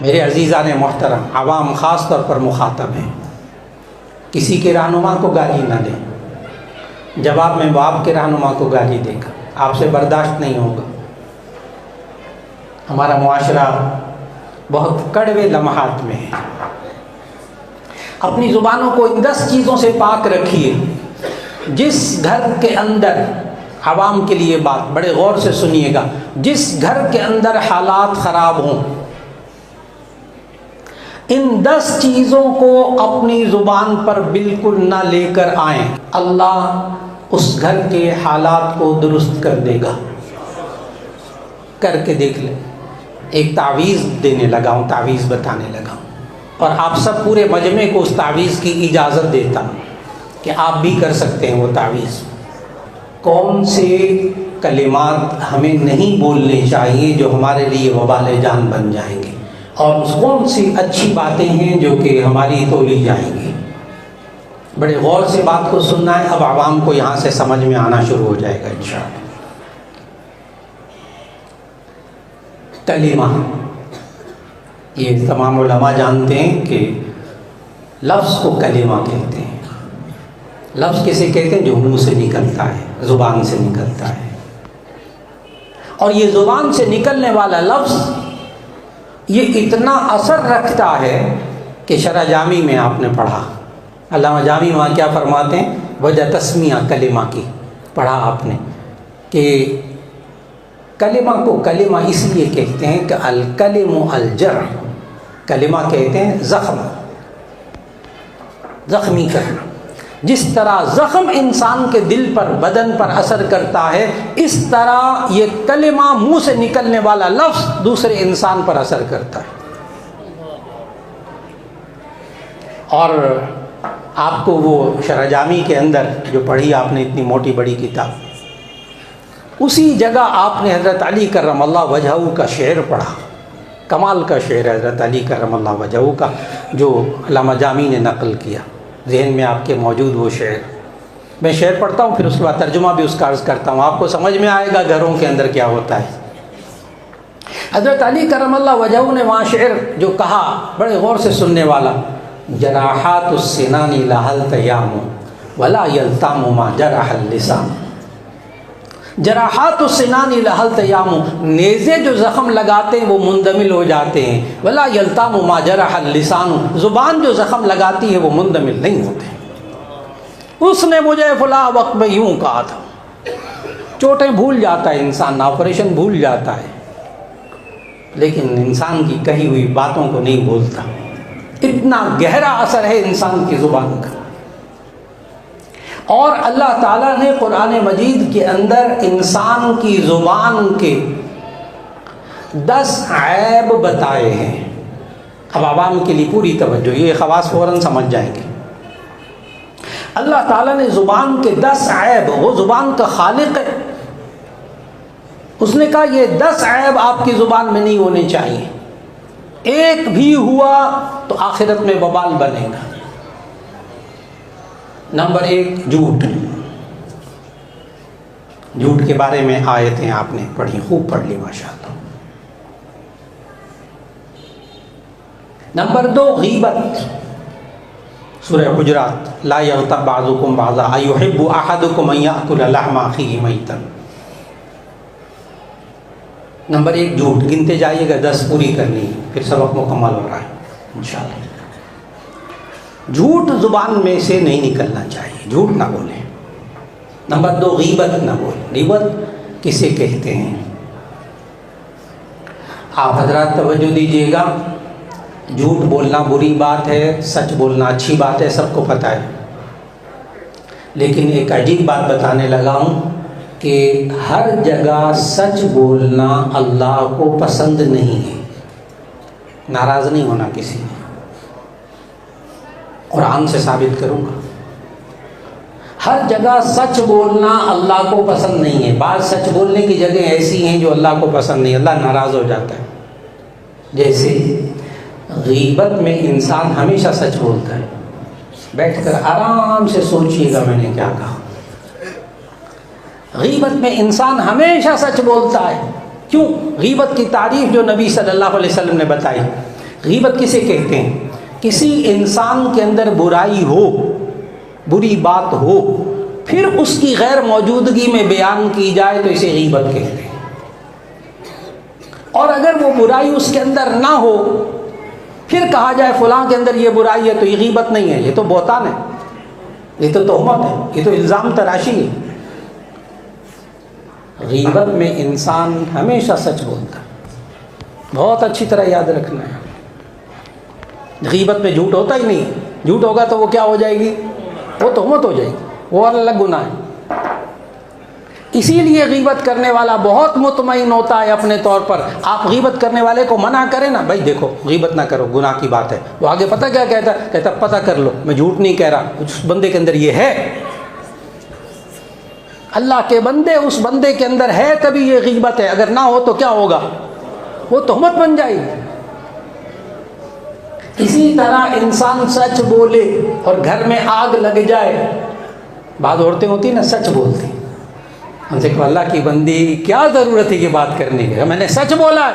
میرے عزیزان محترم، عوام خاص طور پر مخاطب ہیں، کسی کے رہنما کو گالی نہ دیں۔ جواب میں وہ آپ کے رہنما کو گالی دے گا، آپ سے برداشت نہیں ہوگا۔ ہمارا معاشرہ بہت کڑوے لمحات میں ہے۔ اپنی زبانوں کو ان 10 چیزوں سے پاک رکھیے۔ جس گھر کے اندر، عوام کے لیے بات بڑے غور سے سنیے گا، جس گھر کے اندر حالات خراب ہوں، ان 10 چیزوں کو اپنی زبان پر بالکل نہ لے کر آئیں، اللہ اس گھر کے حالات کو درست کر دے گا۔ کر کے دیکھ لیں۔ ایک تعویذ دینے لگا ہوں، تعویذ بتانے لگا ہوں، اور آپ سب پورے مجمع کو اس تعویذ کی اجازت دیتا ہوں کہ آپ بھی کر سکتے ہیں وہ تعویذ۔ کون سے کلمات ہمیں نہیں بولنے چاہیے جو ہمارے لیے وبال جان بن جائیں گے، اور کون سی اچھی باتیں ہیں جو کہ ہماری تولی جائیں گی۔ بڑے غور سے بات کو سننا ہے۔ اب عوام کو یہاں سے سمجھ میں آنا شروع ہو جائے گا انشاءاللہ۔ کلمہ، یہ تمام علماء جانتے ہیں کہ لفظ کو کلمہ کہتے ہیں۔ لفظ کسے کہتے ہیں؟ جو منہ سے نکلتا ہے، زبان سے نکلتا ہے۔ اور یہ زبان سے نکلنے والا لفظ یہ اتنا اثر رکھتا ہے کہ شرح جامی میں آپ نے پڑھا، علامہ جامی وہاں کیا فرماتے ہیں؟ وجہ تسمیہ کلمہ کی پڑھا آپ نے کہ کلمہ کو کلمہ اس لیے کہتے ہیں کہ الکلم الجرح، کلمہ کہتے ہیں زخم، زخمی کرنا۔ جس طرح زخم انسان کے دل پر، بدن پر اثر کرتا ہے، اس طرح یہ کلمہ منہ سے نکلنے والا لفظ دوسرے انسان پر اثر کرتا ہے۔ اور آپ کو وہ شرح جامی کے اندر جو پڑھی آپ نے اتنی موٹی بڑی کتاب، اسی جگہ آپ نے حضرت علی کرم اللہ وجہہ کا شعر پڑھا، کمال کا شعر ہے حضرت علی کرم اللہ وجہہ کا، جو علامہ جامی نے نقل کیا۔ ذہن میں آپ کے موجود وہ شعر، میں شعر پڑھتا ہوں پھر اس کے بعد ترجمہ بھی اس کا عرض کرتا ہوں، آپ کو سمجھ میں آئے گا گھروں کے اندر کیا ہوتا ہے۔ حضرت علی کرم اللہ وجہہ نے وہاں شعر جو کہا بڑے غور سے سننے والا، جراحات السنان لها التیام ولا یلتام ما جرح اللسان۔ جراحات السنان لها التیام، نیزے جو زخم لگاتے ہیں وہ مندمل ہو جاتے ہیں، ولا یلتام ما جرح اللسان، زبان جو زخم لگاتی ہے وہ مندمل نہیں ہوتے۔ اس نے مجھے فلاں وقت میں یوں کہا تھا۔ چوٹیں بھول جاتا ہے انسان، آپریشن بھول جاتا ہے، لیکن انسان کی کہی ہوئی باتوں کو نہیں بھولتا۔ اتنا گہرا اثر ہے انسان کی زبان کا۔ اور اللہ تعالیٰ نے قرآن مجید کے اندر انسان کی زبان کے 10 عیب بتائے ہیں۔ اب عوام کے لیے پوری توجہ، یہ خواص فوراً سمجھ جائیں گے۔ اللہ تعالیٰ نے زبان کے 10 عیب، وہ زبان کا خالق ہے، اس نے کہا یہ 10 عیب آپ کی زبان میں نہیں ہونے چاہیے، ایک بھی ہوا تو آخرت میں وبال بنے گا۔ نمبر 1 جھوٹ۔ جھوٹ کے بارے میں آیتیں آپ نے پڑھی، خوب پڑھ لی ماشاءاللہ۔ نمبر 2 غیبت، سورہ حجرات، لا یغتب بعضکم بعضا ایحب احدکم ان یأکل لحم اخیہ میتا۔ نمبر 1 جھوٹ، گنتے جائیے گا، 10 پوری کرنی ہے، پھر سبق مکمل ہو رہا ہے انشاءاللہ۔ جھوٹ زبان میں سے نہیں نکلنا چاہیے، جھوٹ نہ بولیں۔ نمبر 2 غیبت نہ بولیں۔ غیبت کسے کہتے ہیں؟ آپ حضرات توجہ دیجیے گا، جھوٹ بولنا بری بات ہے، سچ بولنا اچھی بات ہے، سب کو پتہ ہے، لیکن ایک عجیب بات بتانے لگا ہوں کہ ہر جگہ سچ بولنا اللہ کو پسند نہیں ہے۔ ناراض نہیں ہونا کسی نے، قرآن سے ثابت کروں گا۔ ہر جگہ سچ بولنا اللہ کو پسند نہیں ہے۔ بعض سچ بولنے کی جگہ ایسی ہیں جو اللہ کو پسند نہیں، اللہ ناراض ہو جاتا ہے۔ جیسے غیبت میں انسان ہمیشہ سچ بولتا ہے، بیٹھ کر آرام سے سوچئے گا میں نے کیا کہا۔ غیبت میں انسان ہمیشہ سچ بولتا ہے۔ کیوں؟ غیبت کی تعریف جو نبی صلی اللہ علیہ وسلم نے بتائی غیبت کسے کہتے ہیں؟ کسی انسان کے اندر برائی ہو، بری بات ہو، پھر اس کی غیر موجودگی میں بیان کی جائے تو اسے غیبت کہتے ہیں۔ اور اگر وہ برائی اس کے اندر نہ ہو، پھر کہا جائے فلاں کے اندر یہ برائی ہے، تو یہ غیبت نہیں ہے، یہ تو بہتان ہے، یہ تو تہمت ہے، یہ تو الزام تراشی ہے۔ غیبت میں انسان ہمیشہ سچ بولتا ہے، بہت اچھی طرح یاد رکھنا ہے۔ غیبت میں جھوٹ ہوتا ہی نہیں، جھوٹ ہوگا تو وہ کیا ہو جائے گی؟ وہ تہمت ہو جائے گی، وہ الگ گناہ ہے۔ اسی لیے غیبت کرنے والا بہت مطمئن ہوتا ہے اپنے طور پر۔ آپ غیبت کرنے والے کو منع کریں نا، بھائی دیکھو غیبت نہ کرو، گناہ کی بات ہے، وہ آگے پتہ کیا کہتا ہے؟ کہتا پتہ کر لو، میں جھوٹ نہیں کہہ رہا، اس بندے کے اندر یہ ہے۔ اللہ کے بندے، اس بندے کے اندر ہے تبھی یہ غیبت ہے، اگر نہ ہو تو کیا ہوگا؟ وہ تہمت بن جائے گی۔ اسی طرح انسان سچ بولے اور گھر میں آگ لگ جائے، بعض عورتیں ہوتی ہیں نا سچ بولتی، ان سے کہو اللہ کی بندی کیا ضرورت ہے یہ بات کرنے کی، میں نے سچ بولا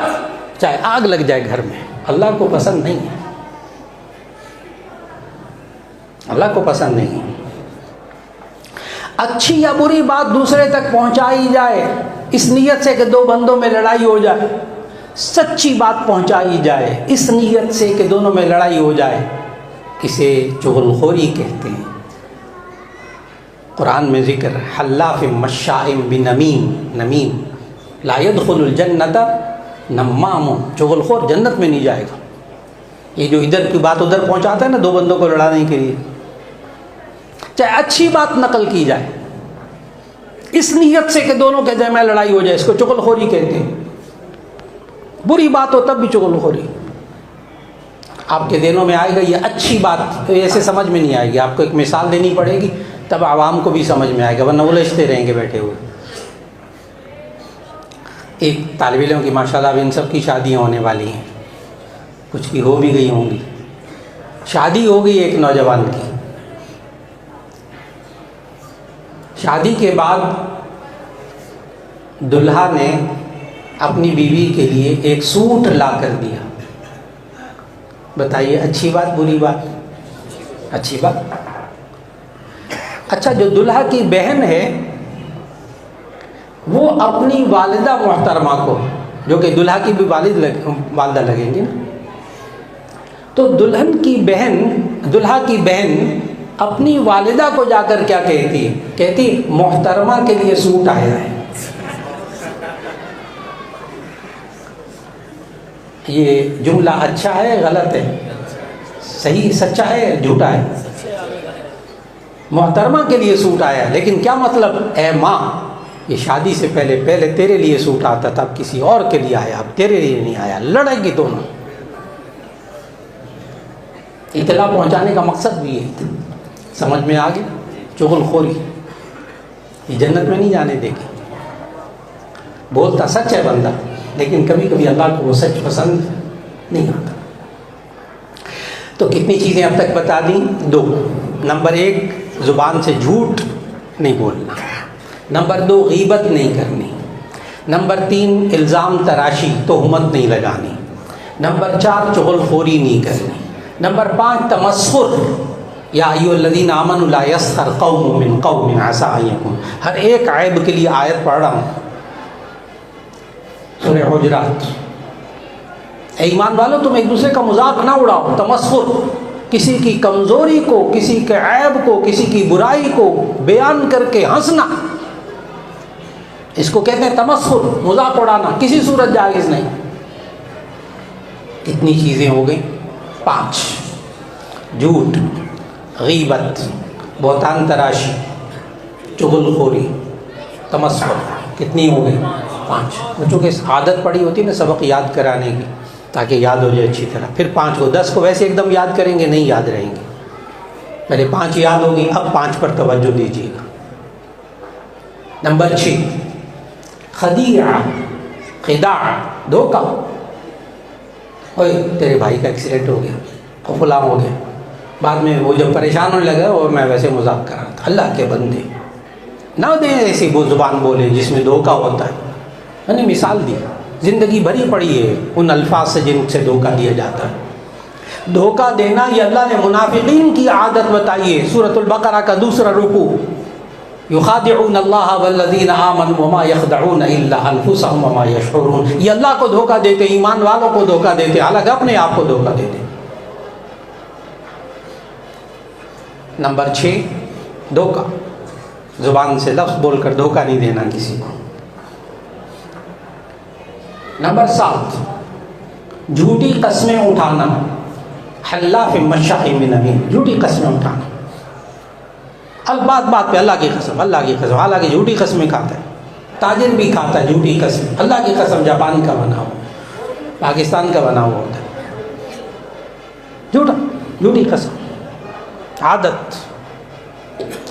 چاہے آگ لگ جائے گھر میں، اللہ کو پسند نہیں ہے، اللہ کو پسند نہیں ہے۔ اچھی یا بری بات دوسرے تک پہنچائی جائے اس نیت سے کہ دو بندوں میں لڑائی ہو جائے، سچی بات پہنچائی جائے اس نیت سے کہ دونوں میں لڑائی ہو جائے، اسے چغل خوری کہتے ہیں۔ قرآن میں ذکر حلاف مشاء بنمیم، نمیم لا يدخل الجنت نمام، چغل خور جنت میں نہیں جائے گا۔ یہ جو ادھر کی بات ادھر پہنچاتا ہے نا دو بندوں کو لڑانے کے لیے، چاہے اچھی بات نقل کی جائے اس نیت سے کہ دونوں کے درمیان لڑائی ہو جائے، اس کو چغل خوری کہتے ہیں۔ بری بات ہو تب بھی چغل خوری۔ آپ کے دینوں میں آئے گا یہ اچھی بات، تو ایسے سمجھ میں نہیں آئے گی، آپ کو ایک مثال دینی پڑے گی تب عوام کو بھی سمجھ میں آئے گا، ورنہ الجھتے رہیں گے بیٹھے ہوئے۔ ایک طالب علم کی ماشاء اللہ ان سب کی شادیاں ہونے والی ہیں، کچھ کی ہو بھی گئی ہوں گی۔ شادی ہو گئی ایک نوجوان کی، شادی کے بعد دلہا نے اپنی بیوی کے لیے ایک سوٹ لا کر دیا۔ بتائیے اچھی بات بری بات؟ اچھی بات۔ اچھا، جو دلہا کی بہن ہے وہ اپنی والدہ محترمہ کو، جو کہ دلہا کی بھی والدہ لگیں گی نا، تو دلہا کی بہن اپنی والدہ کو جا کر کیا کہتی ہے؟ کہتی محترمہ کے لیے سوٹ آیا ہے۔ یہ جملہ اچھا ہے غلط ہے؟ صحیح سچا ہے جھوٹا ہے؟ محترمہ کے لیے سوٹ آیا ہے، لیکن کیا مطلب؟ اے ماں، یہ شادی سے پہلے تیرے لیے سوٹ آتا تھا، اب کسی اور کے لیے آیا، اب تیرے لیے نہیں آیا، لڑے گی دونوں۔ اطلاع پہنچانے کا مقصد بھی ہے، سمجھ میں آ گئی؟ چغل خوری یہ جنت میں نہیں جانے دے گی۔ بولتا سچ ہے بندہ، لیکن کبھی کبھی اللہ کو وہ سچ پسند نہیں آتا۔ تو کتنی چیزیں اب تک بتا دیں؟ 2۔ نمبر 1 زبان سے جھوٹ نہیں بولنا، نمبر 2 غیبت نہیں کرنی، نمبر 3 الزام تراشی تہمت نہیں لگانی، نمبر 4 چغل خوری نہیں کرنی، نمبر 5 تمسخر، یا ایھا الذین آمنوا لا یسخر قوم من قوم عسیٰ ان یکونوا، ہر ایک عیب کے لیے آیت پڑھ رہا ہوں، سورہ حجرات۔ اے ایمان والو، تم ایک دوسرے کا مذاق نہ اڑاؤ۔ تمسخر، کسی کی کمزوری کو، کسی کے عیب کو، کسی کی برائی کو بیان کر کے ہنسنا، اس کو کہتے ہیں تمسخر، مذاق اڑانا، کسی صورت جائز نہیں۔ کتنی چیزیں ہو گئیں؟ 5۔ جھوٹ، غیبت، بہتان تراشی، چغل خوری، تمسخر، کتنی ہو گئی؟ 5۔ بچوں کے عادت پڑی ہوتی ہے نا سبق یاد کرانے کی، تاکہ یاد ہو جائے اچھی طرح، پھر 5 کو 10 کو ویسے ایک دم یاد کریں گے نہیں یاد رہیں گے، پہلے 5 یاد ہوگی، اب 5 پر توجہ دیجیے گا۔ نمبر 6 خدیعہ، خداع، دھوکہ۔ اوے تیرے بھائی کا ایکسیڈنٹ ہو گیا، فلاں ہو گیا، بعد میں وہ جب پریشان ہونے لگا اور میں ویسے مذاق کر رہا تھا۔ اللہ کے بندے نہ دیں ایسی وہ زبان بولے جس میں دھوکہ ہوتا ہے۔ میں نے مثال دی، زندگی بھری پڑی ہے ان الفاظ سے جن سے دھوکہ دیا جاتا ہے۔ دھوکہ دینا یہ اللہ نے منافقین کی عادت بتائی ہے. سورۃ البقرہ کا دوسرا رکوع، یخادعون اللہ والذین آمنوا وما یخدعون الا انفسهم وما یشعرون. یہ اللہ کو دھوکہ دیتے، ایمان والوں کو دھوکہ دیتے، حالانکہ اپنے آپ کو دھوکہ دیتے. نمبر 6 دھوکہ، زبان سے لفظ بول کر دھوکہ نہیں دینا کسی کو. نمبر 7 جھوٹی قسمیں اٹھانا، حلاف مشاء بنمیم، جھوٹی قسمیں اٹھانا. بات بات پہ اللہ کی قسم، اللہ کی قسم، حالانکہ جھوٹی قسمیں کھاتا ہے. تاجر بھی کھاتا ہے جھوٹی قسم، اللہ کی قسم جاپان کا بنا ہوا، پاکستان کا بنا ہوا ہوتا ہے. جھوٹا، جھوٹی قسم عادت،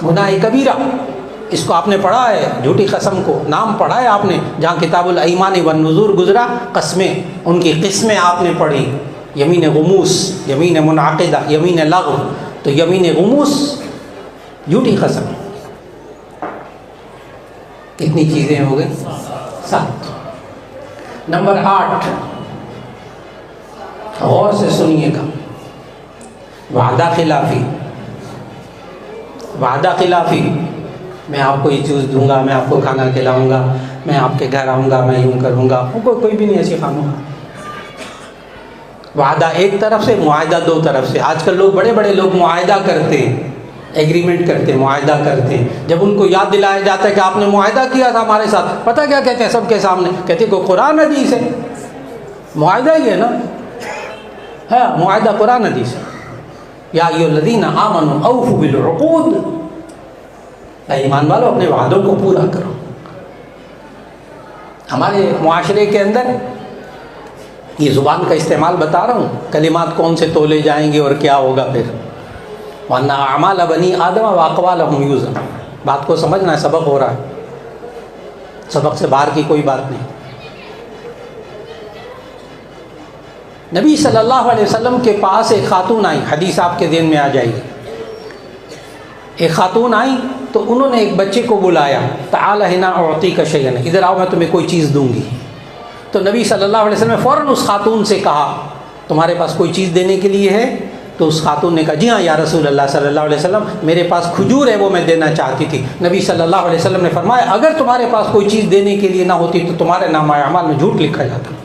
گناہ کبیرہ. اس کو آپ نے پڑھا ہے، جھوٹی قسم کو نام پڑھا ہے آپ نے، جہاں کتاب الایمان والنذور گزرا، قسمیں، ان کی قسمیں آپ نے پڑھی. یمین غموس، یمین منعقدہ، یمین لغو. تو یمین غموس جھوٹی قسم. کتنی چیزیں ہو گئی؟ 7. نمبر 8 غور سے سنیے گا، وعدہ خلافی. وعدہ خلافی، میں آپ کو یہ چیز دوں گا، میں آپ کو کھانا کھلاؤں گا، میں آپ کے گھر آؤں گا، میں یوں کروں گا. کوئی بھی نہیں ایسی خاموش. وعدہ ایک طرف سے، معاہدہ 2 طرف سے. آج کل لوگ، بڑے بڑے لوگ معاہدہ کرتے ہیں، ایگریمنٹ کرتے ہیں، معاہدہ کرتے ہیں. جب ان کو یاد دلایا جاتا ہے کہ آپ نے معاہدہ کیا تھا ہمارے ساتھ، پتہ کیا کہتے ہیں سب کے سامنے؟ کہتے ہیں کہ قرآن حدیث ہے. معاہدہ ہی ہے نا، ہے معاہدہ قرآن حدیث ہے. یا ایھا الذین آمنوا اوفوا بالعقود، اے ایمان والو اپنے وعدوں کو پورا کرو. ہمارے معاشرے کے اندر یہ زبان کا استعمال بتا رہا ہوں، کلمات کون سے تولے جائیں گے اور کیا ہوگا پھر. وَأَنَّ أَعْمَالَ بَنِي آدَمَ وَأَقْوَالَهُمْ يُوزَنُ. بات کو سمجھنا ہے، سبق ہو رہا ہے، سبق سے باہر کی کوئی بات نہیں. نبی صلی اللہ علیہ وسلم کے پاس ایک خاتون آئی، حدیث آپ کے ذہن میں آ جائے گی. ایک خاتون آئی تو انہوں نے ایک بچے کو بلایا، تعال ہنا اعطیک شیئا، ادھر آؤ میں تمہیں کوئی چیز دوں گی. تو نبی صلی اللہ علیہ وسلم نے فوراً اس خاتون سے کہا تمہارے پاس کوئی چیز دینے کے لیے ہے؟ تو اس خاتون نے کہا جی ہاں یا رسول اللہ صلی اللہ علیہ وسلم، میرے پاس کھجور ہے، وہ میں دینا چاہتی تھی. نبی صلی اللہ علیہ وسلم نے فرمایا اگر تمہارے پاس کوئی چیز دینے کے لیے نہ ہوتی تو تمہارے نامہ اعمال میں جھوٹ لکھا جاتا.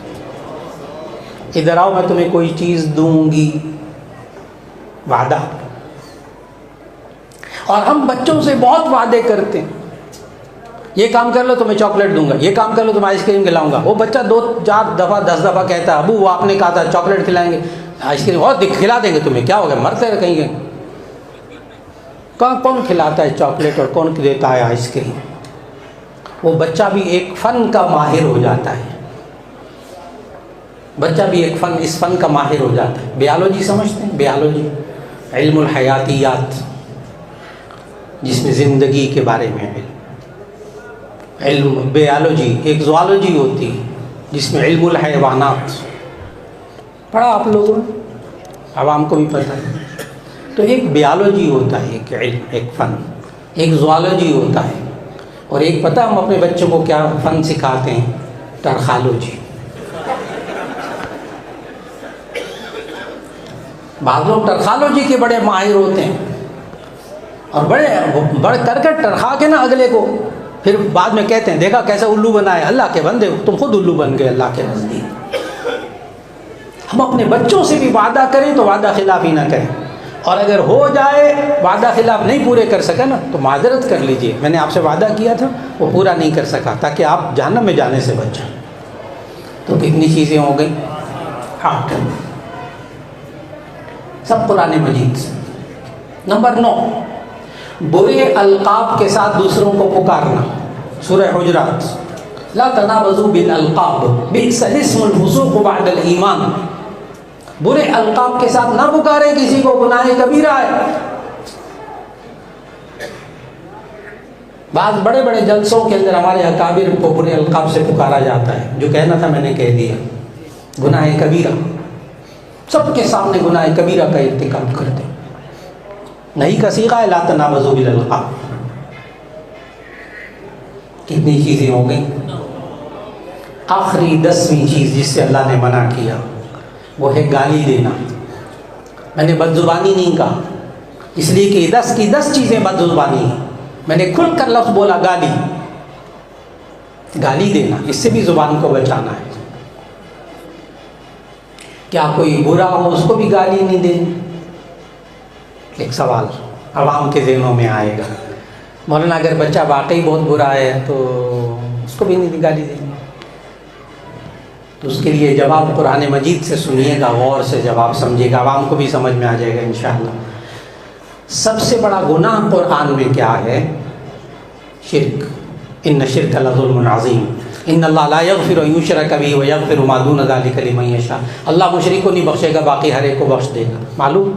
ادھر آؤ میں تمہیں کوئی چیز دوں گی، وعدہ. اور ہم بچوں سے بہت وعدے کرتے ہیں، یہ کام کر لو تو میں چاکلیٹ دوں گا، یہ کام کر لو تو میں آئس کریم کھلاؤں گا. وہ بچہ 2-4 دفعہ 10 دفعہ کہتا ہے ابو وہ آپ نے کہا تھا چاکلیٹ کھلائیں گے، آئس کریم اور کھلا دیں گے تمہیں، کیا ہوگا مرتے رہ کہیں گے. کون کھلاتا ہے چاکلیٹ اور کون دیتا ہے آئس کریم؟ وہ بچہ بھی ایک فن کا ماہر ہو جاتا ہے، بچہ بھی ایک فن، اس فن کا ماہر ہو جاتا ہے. بیالوجی سمجھتے ہیں؟ بیالوجی، علم الحیاتیات، جس میں زندگی کے بارے میں علم. بیالوجی ایک زوالوجی ہوتی ہے جس میں علم الحیوانات پڑھا آپ لوگوں نے، عوام کو بھی پتہ ہے. تو ایک بیالوجی ہوتا ہے، ایک علم، ایک فن. ایک زوالوجی ہوتا ہے، اور ایک پتہ ہم اپنے بچوں کو کیا فن سکھاتے ہیں؟ ٹرخالوجی. بعض لوگ ٹرخالوجی کے بڑے ماہر ہوتے ہیں اور بڑے کر ٹرخا کے نا اگلے کو پھر بعد میں کہتے ہیں دیکھا کیسا الو بنا ہے. اللہ کے بندے تم خود الو بن گئے اللہ کے نزدیک. ہم اپنے بچوں سے بھی وعدہ کریں تو وعدہ خلافی نہ کریں، اور اگر ہو جائے وعدہ خلاف نہیں پورے کر سکے نا تو معذرت کر لیجئے، میں نے آپ سے وعدہ کیا تھا وہ پورا نہیں کر سکا، تاکہ آپ جہنم میں جانے سے بچ جائیں. تو کتنی چیزیں ہو گئی؟ 8، سب قرآن مجید سے. نمبر 9 برے القاب کے ساتھ دوسروں کو پکارنا. سورہ حجرات، لا تنابزوا بالالقاب بئس الاسم الفسوق بعد الایمان. برے القاب کے ساتھ نہ پکاریں کسی کو، گناہ کبیرہ ہے. بعض بڑے بڑے جلسوں کے اندر ہمارے اکابر کو برے القاب سے پکارا جاتا ہے، جو کہنا تھا میں نے کہہ دیا. گناہ کبیرہ، سب کے سامنے گناہ کبیرہ کا ارتکاب کرتے. نہیں کا صیغہ ہے لا تنابزوا بالالقاب. کتنی چیزیں ہو گئیں؟ آخری 10ویں چیز جس سے اللہ نے منع کیا وہ ہے گالی دینا. میں نے بدزبانی نہیں کہا، اس لیے کہ 10 کی 10 چیزیں بدزبانی ہیں۔ میں نے کھل کر لفظ بولا گالی دینا، اس سے بھی زبان کو بچانا ہے۔ کیا کوئی برا ہو اس کو بھی گالی نہیں دینی؟ ایک سوال عوام کے ذہنوں میں آئے گا، مولانا اگر بچہ واقعی بہت برا ہے تو اس کو بھی نہیں گالی دینی؟ تو اس کے لیے جواب قرآن مجید سے سنیے گا، غور سے جواب سمجھیے گا، عوام کو بھی سمجھ میں آ جائے گا انشاءاللہ۔ سب سے بڑا گناہ قرآن میں کیا ہے؟ شرک۔ ان الشرک لظلم عظیم، ان اللہ لا یغفر ان یشرک بہ ویغفر ما دون ذلک لمن یشاء۔ اللہ مشرک کو نہیں بخشے گا، باقی ہر ایک کو بخش دے گا، معلوم؟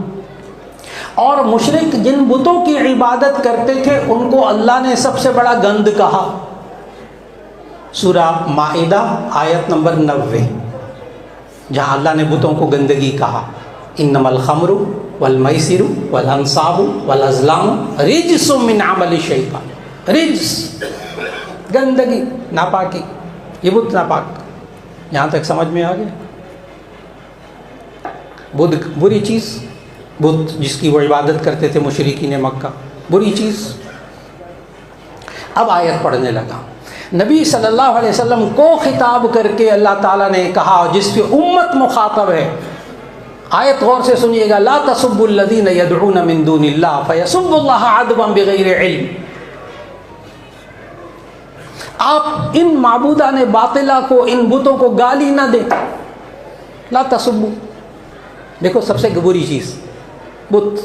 اور مشرک جن بتوں کی عبادت کرتے تھے ان کو اللہ نے سب سے بڑا گند کہا، سورہ مائدہ آیت نمبر 90، جہاں اللہ نے بتوں کو گندگی کہا، انما الخمر والمیسر والانصاب والازلام رجس من عمل الشیطان۔ رجس، گندگی، ناپاکی، یہ بت ناپاک۔ یہاں تک سمجھ میں آ گیا؟ بدھ بری چیز، بت جس کی وہ عبادت کرتے تھے مشرکین مکہ، بری چیز۔ اب آیت پڑھنے لگا، نبی صلی اللہ علیہ وسلم کو خطاب کر کے اللہ تعالیٰ نے کہا، جس پہ امت مخاطب ہے، آیت غور سے سنیے گا، لا تسبوا الذین یدعون من دون اللہ فیسبوا اللہ عدوا بغیر علم۔ آپ ان معبودان باطلہ کو، ان بتوں کو گالی نہ دیں، لا تسبوا، دیکھو سب سے بری چیز بت،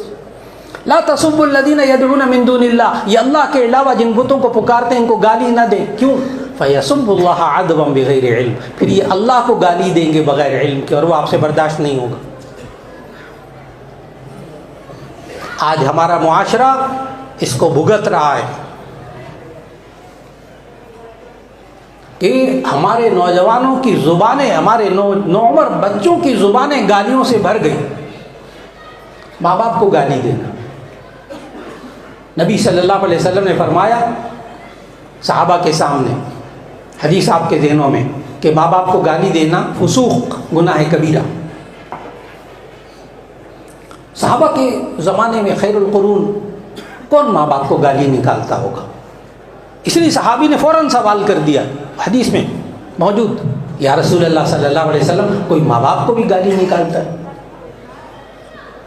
لا تسبوا الذین یدعون من دون اللہ، یہ اللہ کے علاوہ جن بتوں کو پکارتے ہیں ان کو گالی نہ دیں، کیوں؟ فیسبوا اللہ عدوا بغیر علم، پھر یہ اللہ کو گالی دیں گے بغیر علم کے، اور وہ آپ سے برداشت نہیں ہوگا۔ آج ہمارا معاشرہ اس کو بھگت رہا ہے کہ ہمارے نوجوانوں کی زبانیں، ہمارے نوعمر بچوں کی زبانیں گالیوں سے بھر گئی۔ ماں باپ کو گالی دینا، نبی صلی اللہ علیہ وسلم نے فرمایا صحابہ کے سامنے، حدیث آپ کے ذہنوں میں، کہ ماں باپ کو گالی دینا فسوق، گناہ کبیرہ۔ صحابہ کے زمانے میں خیر القرون کون ماں باپ کو گالی نکالتا ہوگا؟ اس لیے صحابی نے فوراً سوال کر دیا، حدیث میں موجود، یا رسول اللہ صلی اللہ علیہ وسلم، کوئی ماں باپ کو بھی گالی نکالتا ہے؟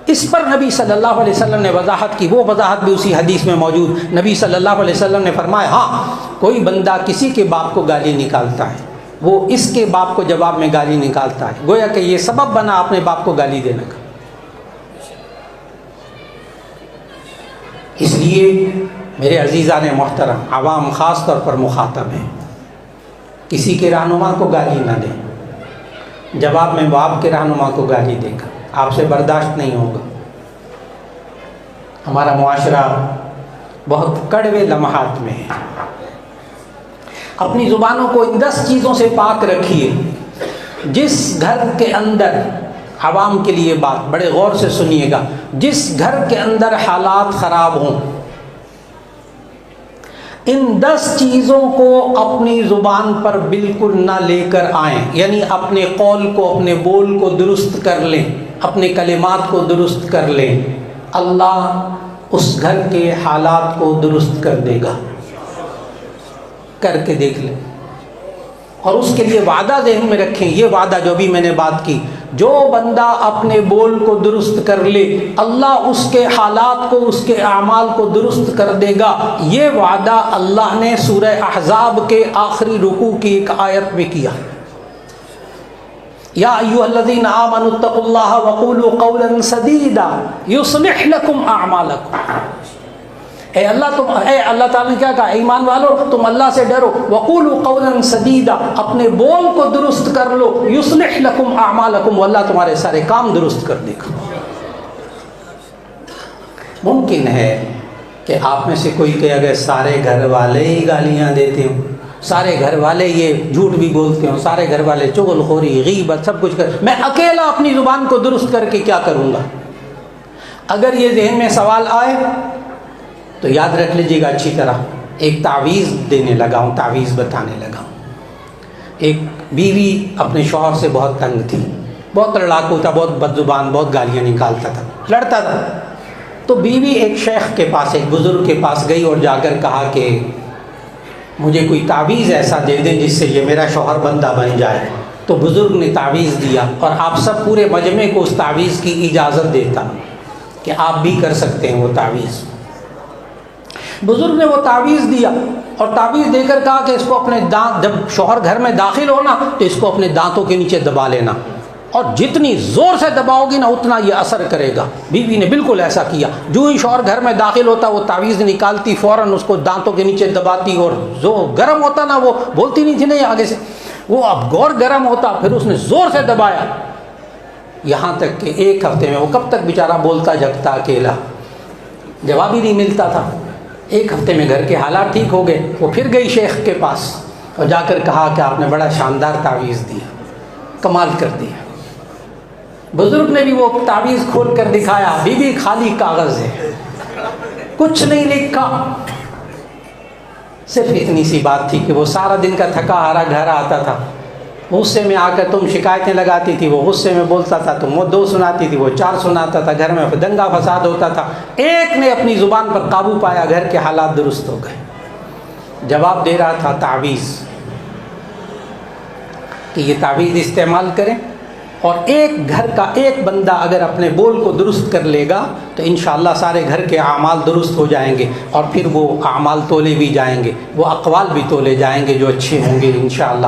اس پر نبی صلی اللہ علیہ وسلم نے وضاحت کی، وہ وضاحت بھی اسی حدیث میں موجود۔ نبی صلی اللہ علیہ وسلم نے فرمایا، ہاں کوئی بندہ کسی کے باپ کو گالی نکالتا ہے، وہ اس کے باپ کو جواب میں گالی نکالتا ہے، گویا کہ یہ سبب بنا اپنے باپ کو گالی دینے کا۔ اس لیے میرے عزیزان محترم، عوام خاص طور پر مخاطب ہیں، کسی کے رہنما کو گالی نہ دیں، جواب میں باپ کے رہنما کو گالی دے گا، آپ سے برداشت نہیں ہوگا۔ ہمارا معاشرہ بہت کڑوے لمحات میں ہے۔ اپنی زبانوں کو ان 10 چیزوں سے پاک رکھیے۔ جس گھر کے اندر، عوام کے لیے بات بڑے غور سے سنیے گا، جس گھر کے اندر حالات خراب ہوں، ان 10 چیزوں کو اپنی زبان پر بالکل نہ لے کر آئیں، یعنی اپنے قول کو، اپنے بول کو درست کر لیں، اپنے کلمات کو درست کر لیں، اللہ اس گھر کے حالات کو درست کر دے گا۔ کر کے دیکھ لیں، اور اس کے لیے وعدہ ذہن میں رکھیں، یہ وعدہ جو بھی میں نے بات کی، جو بندہ اپنے بول کو درست کر لے، اللہ اس کے حالات کو، اس کے اعمال کو درست کر دے گا۔ یہ وعدہ اللہ نے سورہ احزاب کے آخری رکوع کی ایک آیت میں کیا، یا ایھا الذین آمنوا اتقوا اللہ وقولوا قولا سدیدا یصلح لکم اعمالکم۔ اے اللہ تعالیٰ نے کیا کہا؟ ایمان والو تم اللہ سے ڈرو، وقولوا قولا سدیدا، اپنے بول کو درست کر لو، یصلح لکم اعمالکم، واللہ تمہارے سارے کام درست کر دے گا۔ ممکن ہے کہ آپ میں سے کوئی کہ اگر سارے گھر والے ہی گالیاں دیتے ہوں، سارے گھر والے یہ جھوٹ بھی بولتے ہوں، سارے گھر والے چغل خوری، غیبت، سب کچھ کر، میں اکیلا اپنی زبان کو درست کر کے کیا کروں گا؟ اگر یہ ذہن میں سوال آئے تو یاد رکھ لیجیے گا اچھی طرح، ایک تعویذ دینے لگا ہوں، تعویذ بتانے لگا ہوں۔ ایک بیوی اپنے شوہر سے بہت تنگ تھی، بہت لڑاکو تھا، بہت بدزبان، بہت گالیاں نکالتا تھا، لڑتا تھا۔ تو بیوی ایک شیخ کے پاس، ایک بزرگ کے پاس گئی اور جا کر کہا کہ مجھے کوئی تعویذ ایسا دے دیں جس سے یہ میرا شوہر بندہ بن جائے۔ تو بزرگ نے تعویذ دیا، اور آپ سب پورے مجمع کو اس تعویذ کی اجازت دیتا کہ آپ بھی کر سکتے ہیں وہ تعویذ۔ بزرگ نے وہ تعویذ دیا اور تعویذ دے کر کہا کہ اس کو اپنے دانت، جب شوہر گھر میں داخل ہونا تو اس کو اپنے دانتوں کے نیچے دبا لینا، اور جتنی زور سے دباؤ گی نا اتنا یہ اثر کرے گا۔ بیوی نے بالکل ایسا کیا، جو ہی شوہر گھر میں داخل ہوتا وہ تعویذ نکالتی، فوراً اس کو دانتوں کے نیچے دباتی، اور جو گرم ہوتا نا وہ بولتی نہیں تھی نہیں آگے سے، وہ اب غور گرم ہوتا، پھر اس نے زور سے دبایا، یہاں تک کہ ایک ہفتے میں، وہ کب تک بیچارہ بولتا جگتا اکیلا، جواب ہی نہیں ملتا تھا۔ ایک ہفتے میں گھر کے حالات ٹھیک ہو گئے، وہ پھر گئی شیخ کے پاس اور جا کر کہا کہ آپ نے بڑا شاندار تعویذ دیا، کمال کر دیا۔ بزرگ نے بھی وہ تعویذ کھول کر دکھایا، بیوی خالی کاغذ ہے، کچھ نہیں لکھا، صرف اتنی سی بات تھی کہ وہ سارا دن کا تھکا ہارا گھر آتا تھا، غصے میں آ کر تم شکایتیں لگاتی تھی، وہ غصے میں بولتا تھا، تم وہ 2 سناتی تھی، وہ 4 سناتا تھا، گھر میں دنگا فساد ہوتا تھا۔ ایک نے اپنی زبان پر قابو پایا، گھر کے حالات درست ہو گئے۔ جواب دے رہا تھا تعویذ کہ یہ تعویذ استعمال کریں، اور ایک گھر کا ایک بندہ اگر اپنے بول کو درست کر لے گا تو انشاءاللہ سارے گھر کے اعمال درست ہو جائیں گے، اور پھر وہ اعمال تولے بھی جائیں گے، وہ اقوال بھی تولے جائیں گے جو اچھے ہوں گے انشاءاللہ۔